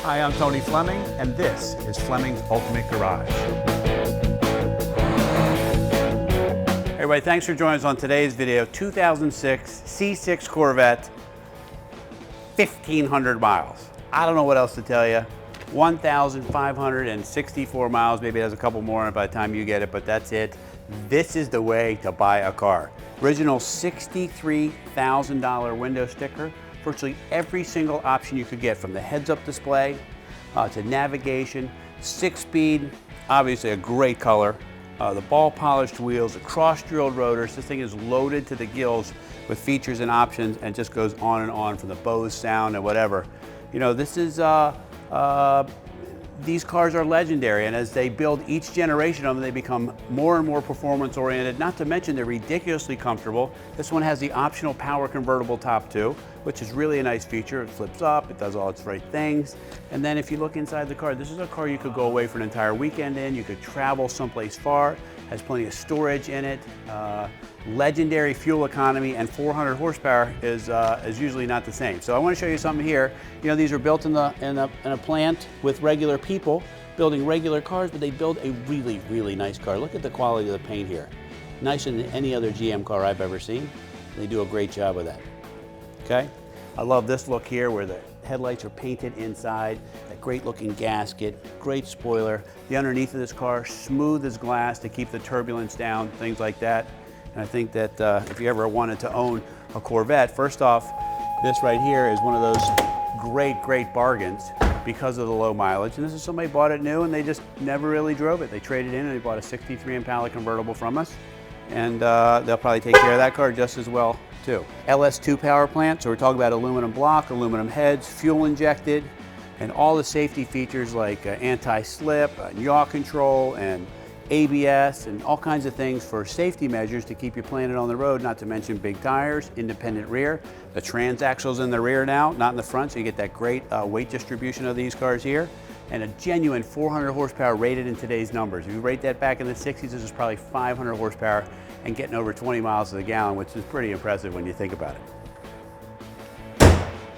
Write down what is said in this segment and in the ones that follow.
Hi, I'm Tony Fleming, and this is Fleming's Ultimate Garage. Hey everybody, thanks for joining us on today's video. 2006 C6 Corvette, 1,500 miles. I don't know what else to tell you. 1,564 miles, maybe there's a couple more by the time you get it, but that's it. This is the way to buy a car. Original $63,000 window sticker. Virtually every single option you could get, from the heads-up display to navigation, 6-speed, obviously a great color, the ball-polished wheels, the cross-drilled rotors. This thing is loaded to the gills with features and options, and just goes on from the Bose sound and whatever. You know, this is these cars are legendary, and as they build each generation of them, they become more and more performance oriented, not to mention they're ridiculously comfortable. This one has the optional power convertible top too, which is really a nice feature. It flips up, it does all its right things. And then if you look inside the car, this is a car you could go away for an entire weekend in. You could travel someplace far, has plenty of storage in it. Legendary fuel economy, and 400 horsepower is usually not the same. So I want to show you something here. You know, these are built in a plant with regular people building regular cars, but they build a really, really nice car. Look at the quality of the paint here. Nicer than any other GM car I've ever seen. They do a great job of that. Okay? I love this look here where the headlights are painted inside, that great looking gasket, great spoiler. The underneath of this car, smooth as glass to keep the turbulence down, things like that. And I think that if you ever wanted to own a Corvette, first off, this right here is one of those great, great bargains because of the low mileage. And this is somebody bought it new and they just never really drove it. They traded in and they bought a 63 Impala convertible from us. And they'll probably take care of that car just as well too. LS2 power plant, so we're talking about aluminum block, aluminum heads, fuel injected, and all the safety features like anti-slip, yaw control, and ABS, and all kinds of things for safety measures to keep you planted on the road, not to mention big tires, independent rear. The transaxle's in the rear now, not in the front, so you get that great weight distribution of these cars here. And a genuine 400 horsepower rated in today's numbers. If you rate that back in the 60s, this is probably 500 horsepower and getting over 20 miles to the gallon, which is pretty impressive when you think about it.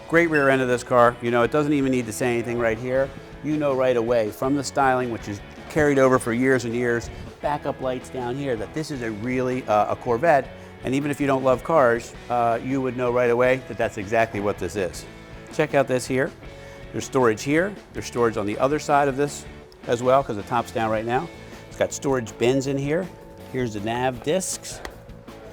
Great rear end of this car. You know, it doesn't even need to say anything right here. You know right away from the styling, which is carried over for years and years, backup lights down here, that this is a really a Corvette. And even if you don't love cars, you would know right away that that's exactly what this is. Check out this here. There's storage here. There's storage on the other side of this as well, because the top's down right now. It's got storage bins in here. Here's the nav discs.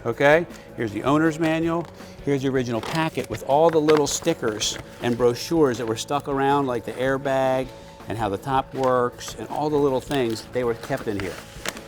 Okay, here's the owner's manual. Here's the original packet with all the little stickers and brochures that were stuck around, like the airbag and how the top works and all the little things. They were kept in here.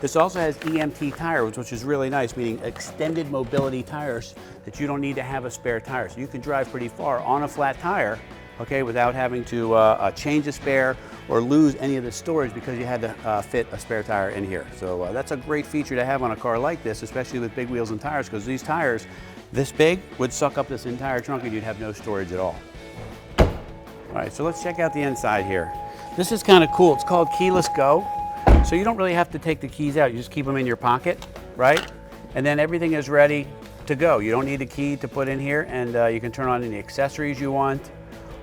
This also has EMT tires, which is really nice, meaning extended mobility tires that you don't need to have a spare tire. So you can drive pretty far on a flat tire, okay, without having to change a spare or lose any of the storage because you had to fit a spare tire in here. So that's a great feature to have on a car like this, especially with big wheels and tires, because these tires this big would suck up this entire trunk and you'd have no storage at all. All right, so let's check out the inside here. This is kind of cool. It's called Keyless Go. So you don't really have to take the keys out. You just keep them in your pocket, right? And then everything is ready to go. You don't need a key to put in here, and you can turn on any accessories you want,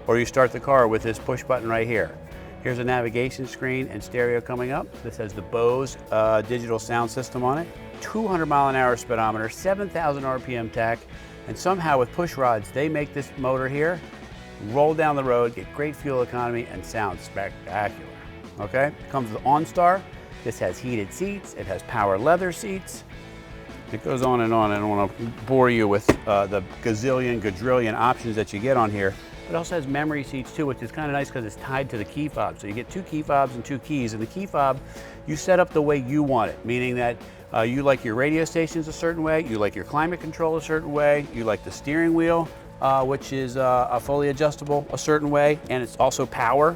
or you start the car with this push button right here. Here's a navigation screen and stereo coming up. This has the Bose digital sound system on it. 200 mile an hour speedometer, 7,000 RPM tach, and somehow with push rods, they make this motor here roll down the road, get great fuel economy, and sound spectacular. Okay, it comes with OnStar. This has heated seats. It has power leather seats. It goes on and on. I don't want to bore you with the gazillion options that you get on here. It also has memory seats too, which is kind of nice because it's tied to the key fob. So you get 2 key fobs and 2 keys. And the key fob, you set up the way you want it, meaning that you like your radio stations a certain way, you like your climate control a certain way, you like the steering wheel, which is fully adjustable a certain way, and it's also power,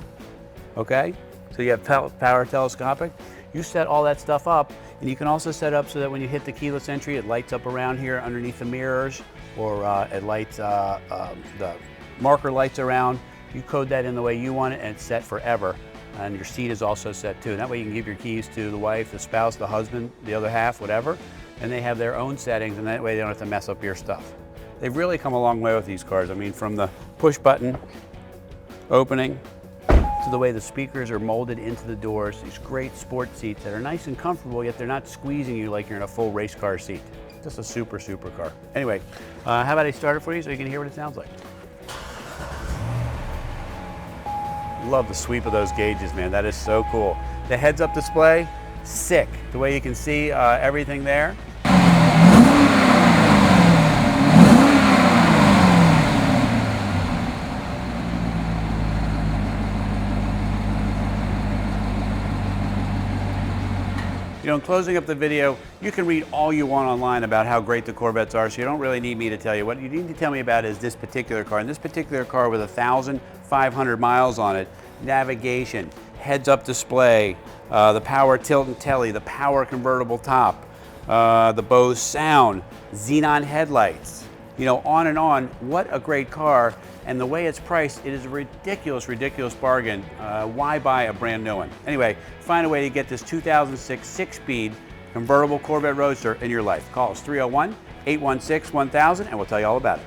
okay? So you have power telescopic. You set all that stuff up, and you can also set up so that when you hit the keyless entry, it lights up around here underneath the mirrors, or it lights the marker lights around. You code that in the way you want it, and it's set forever. And your seat is also set too. And that way you can give your keys to the wife, the spouse, the husband, the other half, whatever, and they have their own settings, and that way they don't have to mess up your stuff. They've really come a long way with these cars. I mean, from the push button opening to to the way the speakers are molded into the doors. These great sport seats that are nice and comfortable, yet they're not squeezing you like you're in a full race car seat. Just a super, super car. Anyway, how about I start it for you so you can hear what it sounds like? Love the sweep of those gauges, man. That is so cool. The heads-up display, sick. The way you can see everything there. You know, in closing up the video, you can read all you want online about how great the Corvettes are, so you don't really need me to tell you. What you need to tell me about is this particular car. And this particular car with 1,500 miles on it, navigation, heads-up display, the power tilt and telly, the power convertible top, the Bose sound, xenon headlights, you know, on and on. What a great car. And the way it's priced, it is a ridiculous, ridiculous bargain. Why buy a brand new one? Anyway, find a way to get this 2006 six-speed convertible Corvette Roadster in your life. Call us 301-816-1000 and we'll tell you all about it.